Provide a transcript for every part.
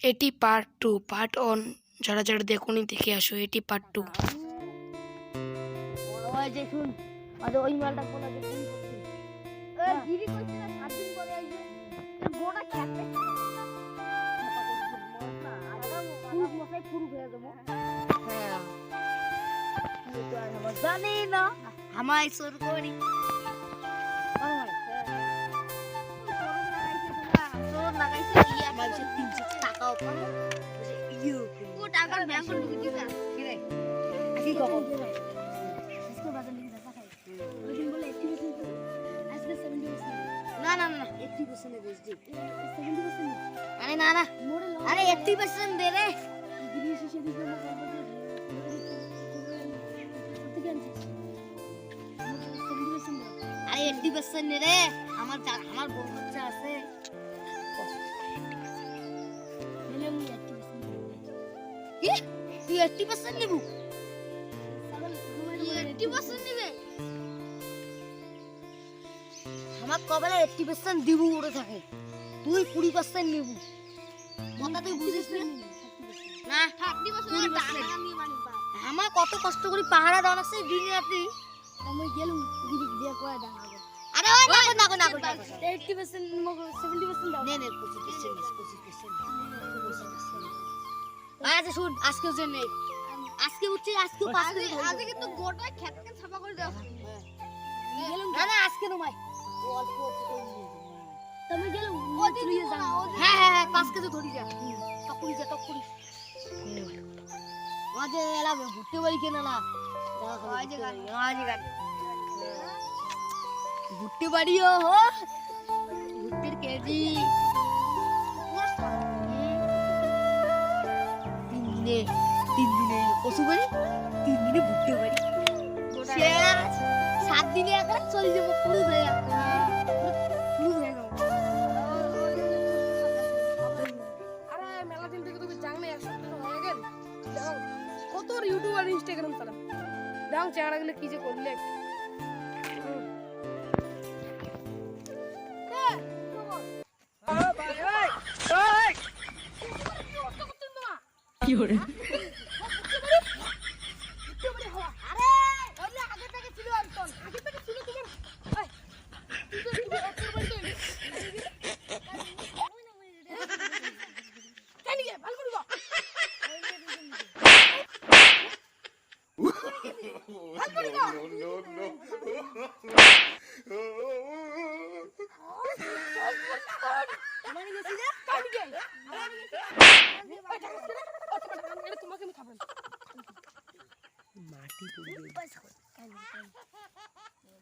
এটি part 2 part 1 যারা যারা দেখোনি দেখে আসো এটি পার্ট 2 বড় ভাই দেখুন আরে ওই মালটা কোলা দেখুন এ গিরি কইছে না 7 দিন পরে আইবে এ গোটা খেতে পুরো মশাই পুরো হয়ে যাবো হ্যাঁ তুই তো আর আমার জানি না আমায় সুর করি সুর লাগাইছে ইয়া মাঝে 300 টাকাও পাবো ইউ ও টাকা ব্যাংকে ঢুকে দিবা কি রে কি কবো इसको बाजार लेके जाता है लेकिन बोले 80% आज के 70% ना ना ना 80% है बेच दे 70% अरे ना ना अरे 80% दे रे गिरी से दी ना अरे 80% दे रे আমার বউ বাচ্চা আছে নিলে আমি 80% কি তুই 80% নিবু 80% নিবে আমার কবলে 80% দিব উড়ে থাকে তুই 20% নিবু কথা তুই বুঝিস না 30% টাকা নিয়ে মানি আমার কত কষ্ট করে পাহাড়া দাও লাগছে দিন রাতে আমি গেলুম দিদি দিয়ে কয় দাও আরে ওই না 80% মগ 70% দাও নে 25% আচ্ছা শুন আজকে যে নেই আজকে উঠছি আজকে পাস করে আজকে কিন্তু গোটা খেতকে ছাপা করে দাও না না আজকে নয় অল্প তুমি গেল ও তুই যা হ্যাঁ পাস কেজি ধরি যা তকুরি আজে এলা ঘুরতে বাড়ি কেন না আজে গাড়ি ঘুরতে বাড়িও হো ঘুরতের কেজি তিন দিনে পশু বাড়ি 3 দিনে ঘুরতে পারি 7 দিনে একবার চলে যাবো পুরো হয়ে আরে মেলা দিন থেকে তুমি জানলে 1 সপ্তাহ হয়ে গেল কত ইউটিউব আর ইনস্টাগ্রাম চালাও দাও চেহারা গুলো কি যে করলে কি করে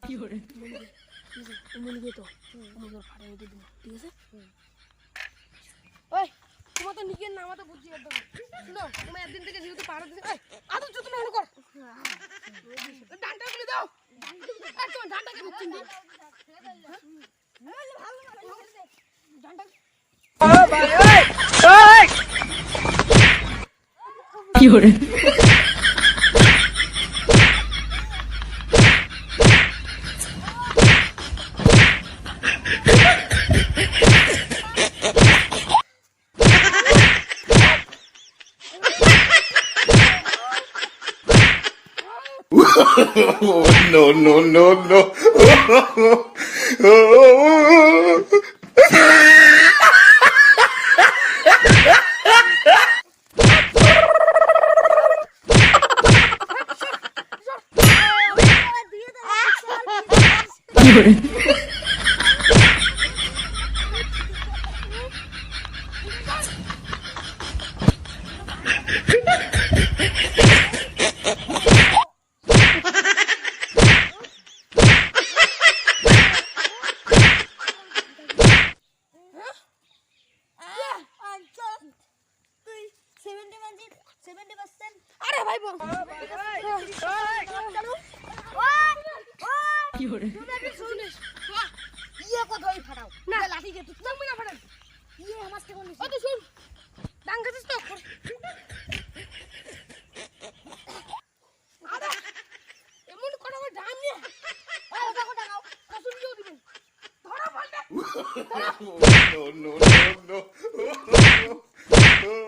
কি করে মুলগে তো মুলগে ফাড়ে দিয়ে দিন ঠিক আছে ওই তোমার তো নিকের নামা তো বুঝি একদম শুনো তুমি একদিন থেকে যেহেতু পাড়া দিতে এই আদর যত না কর ডান্ডা গুলি দাও তোমার ডান্ডা কি বুঝছিস দি ভালো ডান্ডা ভাই ওই কি করে no. আরে ভাই বল কি করে তুমি একটু শুনিস ইয়ে কথা ওই ফাটাও না লাঠি দিয়ে তুই তুমি না ফাটাও ইয়ে আমার থেকে বলিস ও তুই শুন ডাঙ্গাছিস তো আরে এমন কোন আমার ডান নিয়ে ওই ওটা কোটা নাও কসুন দিও দিবেন ধরা ফাটা No.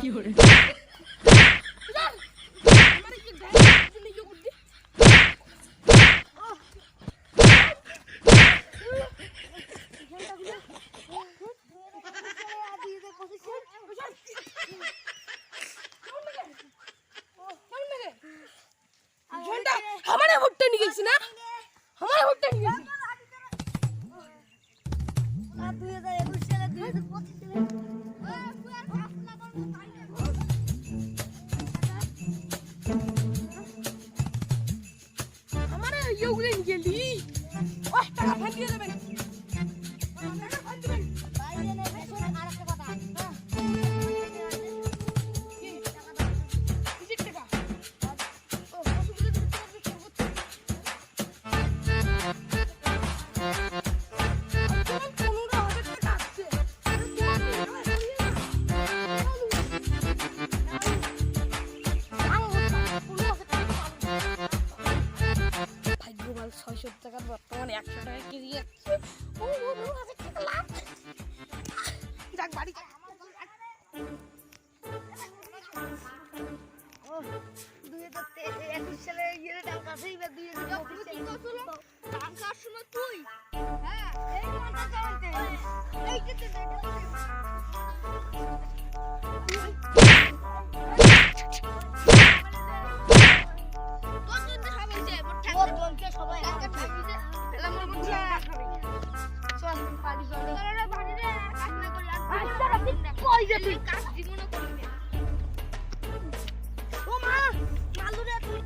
हमारे ये गाय ने ये कर दी झंडा हमारे भुट्टे निकल से ना हमारे भुट्टे निकल हमारे ये उगले निकल दी ओए टाका फेंक दिए देबेन टाका फेंक दिबेन किसी टाका ओ हसुगले ভাগ্যবান 600 টাকার বর্তমানে 100 টাকা কেজি যাচ্ছে ও 2000 টাকা লাভ যাক বাড়ি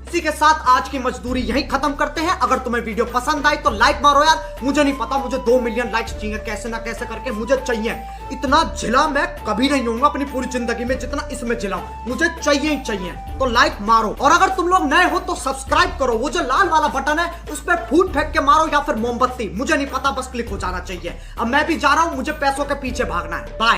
इसी के साथ आज की मजदूरी यहीं खत्म करते हैं। अगर तुम्हें वीडियो पसंद आई तो लाइक मारो यार। मुझे नहीं पता, मुझे 2 मिलियन लाइक्स चाहिए, कैसे ना कैसे करके मुझे चाहिए। इतना झिला मैं कभी नहीं होऊंगा अपनी पूरी जिंदगी में जितना इसमें झिला हूं। मुझे चाहिए ही चाहिए, तो लाइक मारो। और अगर तुम लोग नए हो तो सब्सक्राइब करो। वो जो लाल वाला बटन है उस पर फूट फेंक के मारो या फिर मोमबत्ती, मुझे नहीं पता, बस क्लिक हो जाना चाहिए। अब मैं भी जा रहा हूं, मुझे पैसों के पीछे भागना है। बाय।